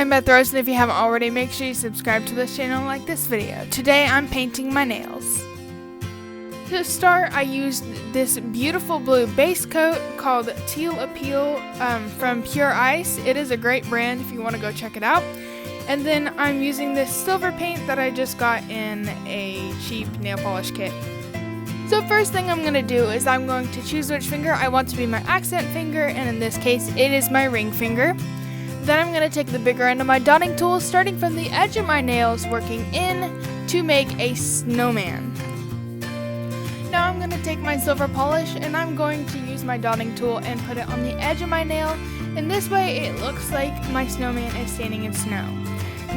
I'm Beth, and if you haven't already, make sure you subscribe to this channel and like this video. Today I'm painting my nails. To start, I used this beautiful blue base coat called Teal Appeal from Pure Ice. It is a great brand if you want to go check it out. And then I'm using this silver paint that I just got in a cheap nail polish kit. So first thing I'm going to do is I'm going to choose which finger I want to be my accent finger, and in this case it is my ring finger. Then I'm going to take the bigger end of my dotting tool, starting from the edge of my nails, working in to make a snowman. Now I'm going to take my silver polish and I'm going to use my dotting tool and put it on the edge of my nail, and this way it looks like my snowman is standing in snow.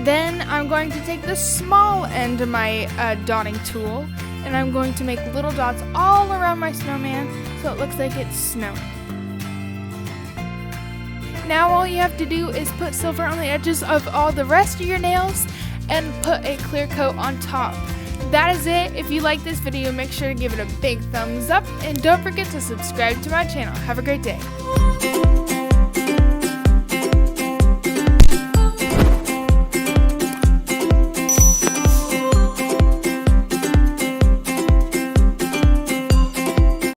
Then I'm going to take the small end of my dotting tool and I'm going to make little dots all around my snowman so it looks like it's snowing. Now all you have to do is put silver on the edges of all the rest of your nails and put a clear coat on top. That is it. If you like this video, make sure to give it a big thumbs up and don't forget to subscribe to my channel. Have a great day.